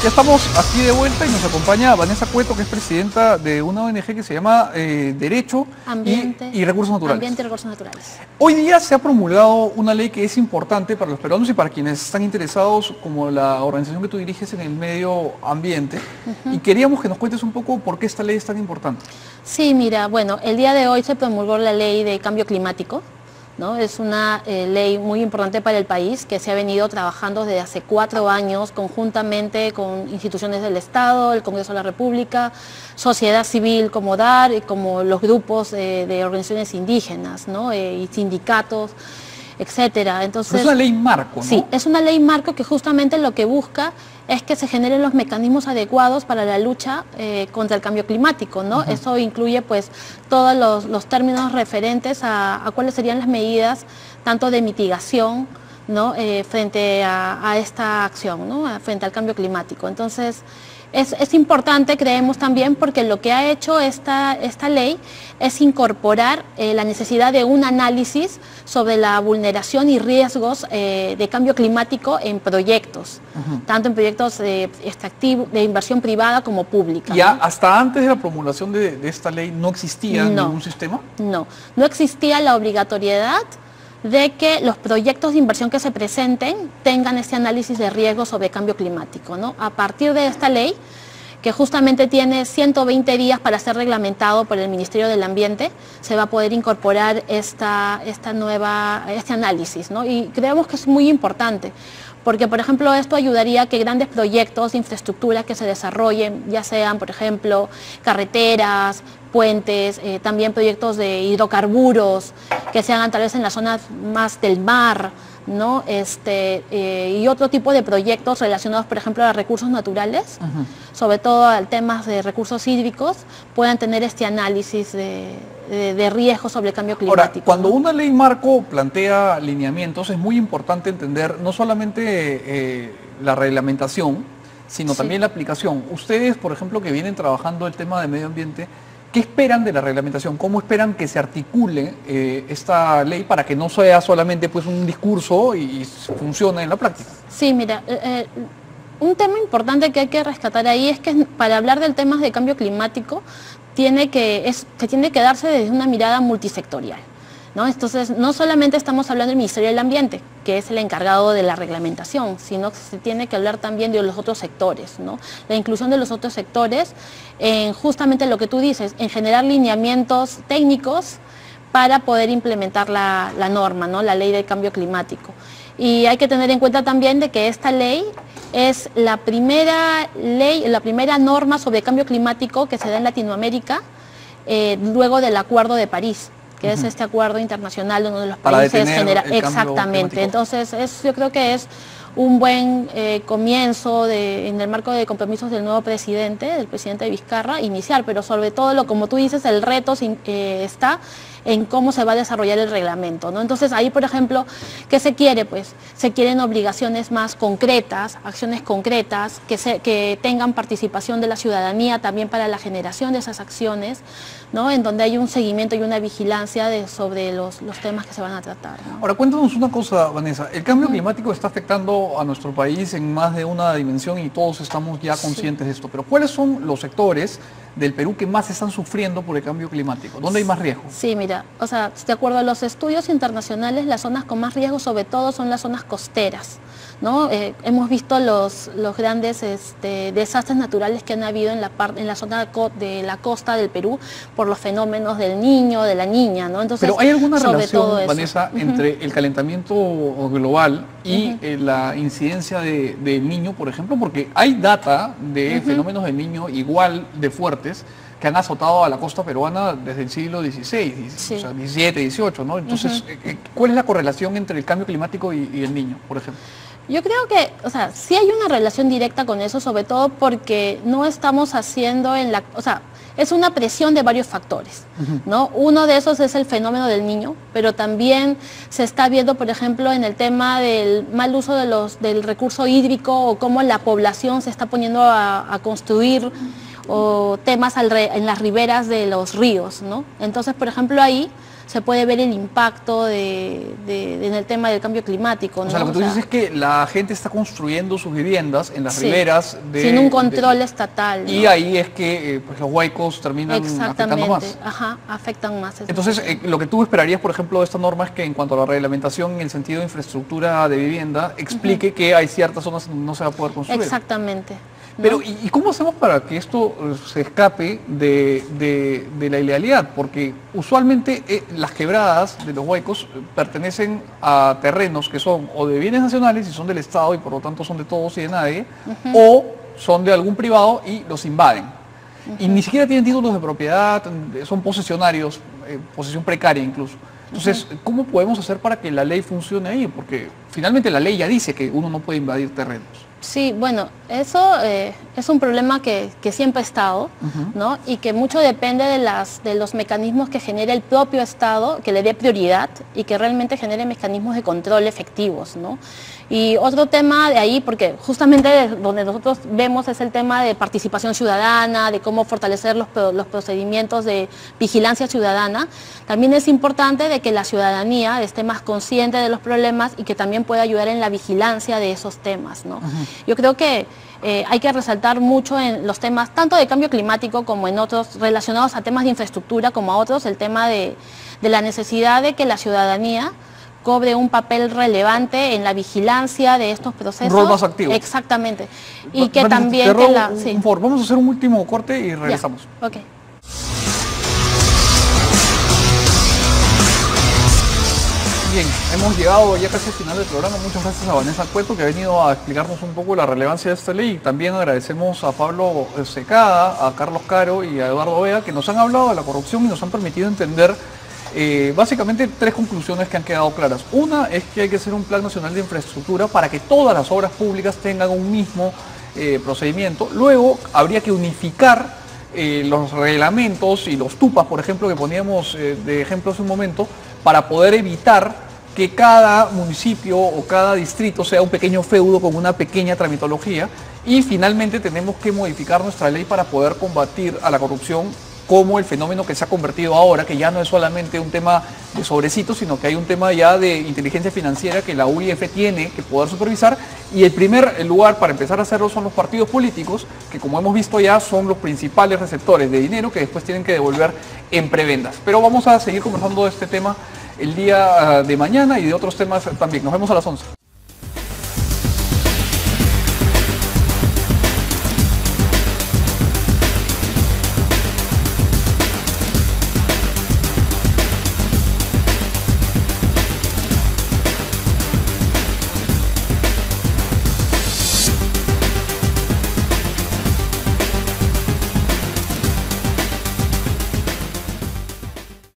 Ya estamos aquí de vuelta y nos acompaña Vanessa Cueto, que es presidenta de una ONG que se llama Derecho y Recursos Naturales. Ambiente y Recursos Naturales. Hoy día se ha promulgado una ley que es importante para los peruanos y para quienes están interesados, como la organización que tú diriges en el medio ambiente. Y queríamos que nos cuentes un poco por qué esta ley es tan importante. Sí, mira, bueno, el día de hoy se promulgó la ley de cambio climático, ¿no? Es una ley muy importante para el país que se ha venido trabajando desde hace 4 años conjuntamente con instituciones del Estado, el Congreso de la República, sociedad civil como DAR y como los grupos de organizaciones indígenas, ¿no? Y sindicatos, etcétera. Entonces, pero es una ley marco, ¿no? Sí, es una ley marco que justamente lo que busca es que se generen los mecanismos adecuados para la lucha contra el cambio climático, ¿no? Eso incluye pues todos los términos referentes a cuáles serían las medidas tanto de mitigación, ¿no? Frente a esta acción, ¿no? Frente al cambio climático. Entonces, es importante, creemos también, porque lo que ha hecho esta ley es incorporar la necesidad de un análisis sobre la vulneración y riesgos de cambio climático en proyectos, tanto en proyectos de inversión privada como pública. ¿Ya ¿no? hasta antes de la promulgación de esta ley no existía ningún sistema? No existía la obligatoriedad de que los proyectos de inversión que se presenten tengan este análisis de riesgo sobre cambio climático, ¿no? A partir de esta ley, que justamente tiene 120 días para ser reglamentado por el Ministerio del Ambiente, se va a poder incorporar este análisis, ¿no? Y creemos que es muy importante, porque por ejemplo esto ayudaría a que grandes proyectos de infraestructura que se desarrollen, ya sean por ejemplo carreteras, puentes, también proyectos de hidrocarburos que se hagan tal vez en las zonas más del mar, ¿no? Y otro tipo de proyectos relacionados, por ejemplo, a recursos naturales, sobre todo a temas de recursos hídricos, puedan tener este análisis de riesgo sobre el cambio climático. Ahora, cuando una ley marco plantea lineamientos, es muy importante entender no solamente la reglamentación, sino también la aplicación. Ustedes, por ejemplo, que vienen trabajando el tema de medio ambiente, ¿qué esperan de la reglamentación? ¿Cómo esperan que se articule esta ley para que no sea solamente pues, un discurso y funcione en la práctica? Sí, mira, un tema importante que hay que rescatar ahí es que para hablar del tema de cambio climático se tiene que darse desde una mirada multisectorial, ¿no? Entonces, no solamente estamos hablando del Ministerio del Ambiente, que es el encargado de la reglamentación, sino que se tiene que hablar también de los otros sectores, ¿no? La inclusión de los otros sectores en justamente lo que tú dices, en generar lineamientos técnicos para poder implementar la norma, ¿no? La ley de cambio climático. Y hay que tener en cuenta también de que esta ley es la primera norma sobre cambio climático que se da en Latinoamérica luego del Acuerdo de París, que es este acuerdo internacional donde los países generan. Exactamente. Entonces, yo creo que es un buen comienzo en el marco de compromisos del nuevo presidente, del presidente Vizcarra, iniciar, pero sobre todo, como tú dices, el reto está en cómo se va a desarrollar el reglamento, ¿no? Entonces ahí, por ejemplo, ¿qué se quiere? Pues se quieren obligaciones más concretas, acciones concretas, que tengan participación de la ciudadanía también para la generación de esas acciones, ¿no? En donde hay un seguimiento y una vigilancia sobre los temas que se van a tratar, ¿no? Ahora, cuéntanos una cosa, Vanessa. El cambio climático está afectando a nuestro país en más de una dimensión y todos estamos ya conscientes de esto, pero ¿cuáles son los sectores del Perú que más están sufriendo por el cambio climático? ¿Dónde hay más riesgo? Sí, mira, o sea, de acuerdo a los estudios internacionales, las zonas con más riesgo sobre todo son las zonas costeras, ¿no? Hemos visto los grandes desastres naturales que han habido en la zona de la costa del Perú por los fenómenos del Niño, de la Niña, ¿no? Entonces, pero ¿hay alguna relación, Vanessa, entre el calentamiento global y la incidencia del Niño, por ejemplo? Porque hay data de fenómenos del Niño igual de fuertes que han azotado a la costa peruana desde el siglo XVI, o sea, XVII, XVIII, ¿no? Entonces, ¿cuál es la correlación entre el cambio climático y el Niño, por ejemplo? Yo creo que, o sea, sí hay una relación directa con eso, sobre todo porque no estamos haciendo es una presión de varios factores, ¿no? Uno de esos es el fenómeno del Niño, pero también se está viendo, por ejemplo, en el tema del mal uso del recurso hídrico o cómo la población se está poniendo a construir o temas en las riberas de los ríos, ¿no? Entonces, por ejemplo, ahí se puede ver el impacto en el tema del cambio climático, ¿no? O sea, lo que tú dices es que la gente está construyendo sus viviendas en las sí, riberas sin un control estatal, ¿no? Y ahí es que pues, los huaicos terminan afectando más. Ajá, afectan más. Entonces, lo que tú esperarías, por ejemplo, de esta norma es que en cuanto a la reglamentación en el sentido de infraestructura de vivienda, explique que hay ciertas zonas donde no se va a poder construir. Exactamente. ¿no? Pero, ¿y cómo hacemos para que esto se escape de la ilegalidad? Porque usualmente las quebradas de los huaicos pertenecen a terrenos que son o de bienes nacionales y son del Estado y por lo tanto son de todos y de nadie, o son de algún privado y los invaden. Y ni siquiera tienen títulos de propiedad, son posesionarios, posesión precaria incluso. Entonces, ¿cómo podemos hacer para que la ley funcione ahí? Porque finalmente la ley ya dice que uno no puede invadir terrenos. Sí, bueno, eso es un problema que siempre ha estado, ¿no? Y que mucho depende de los mecanismos que genere el propio Estado, que le dé prioridad y que realmente genere mecanismos de control efectivos, ¿no? Y otro tema de ahí, porque justamente donde nosotros vemos es el tema de participación ciudadana, de cómo fortalecer los procedimientos de vigilancia ciudadana, también es importante de que la ciudadanía esté más consciente de los problemas y que también pueda ayudar en la vigilancia de esos temas, ¿no? Yo creo que hay que resaltar mucho en los temas, tanto de cambio climático como en otros relacionados a temas de infraestructura, como a otros, el tema de la necesidad de que la ciudadanía cobre un papel relevante en la vigilancia de estos procesos. Un rol más activo. Exactamente. Y que también... un favor, vamos a hacer un último corte y regresamos. Ya. Ok. Bien, hemos llegado ya casi al final del programa. Muchas gracias a Vanessa Cueto, que ha venido a explicarnos un poco la relevancia de esta ley. También agradecemos a Pablo Secada, a Carlos Caro y a Eduardo Vega, que nos han hablado de la corrupción y nos han permitido entender básicamente tres conclusiones que han quedado claras. Una es que hay que hacer un plan nacional de infraestructura para que todas las obras públicas tengan un mismo procedimiento. Luego habría que unificar los reglamentos y los tupas, por ejemplo, que poníamos de ejemplo hace un momento, para poder evitar que cada municipio o cada distrito sea un pequeño feudo con una pequeña tramitología. Y finalmente tenemos que modificar nuestra ley para poder combatir a la corrupción como el fenómeno que se ha convertido ahora, que ya no es solamente un tema de sobrecitos, sino que hay un tema ya de inteligencia financiera que la UIF tiene que poder supervisar, y el primer lugar para empezar a hacerlo son los partidos políticos, que como hemos visto ya son los principales receptores de dinero que después tienen que devolver en prebendas. Pero vamos a seguir conversando de este tema el día de mañana y de otros temas también. Nos vemos a las 11.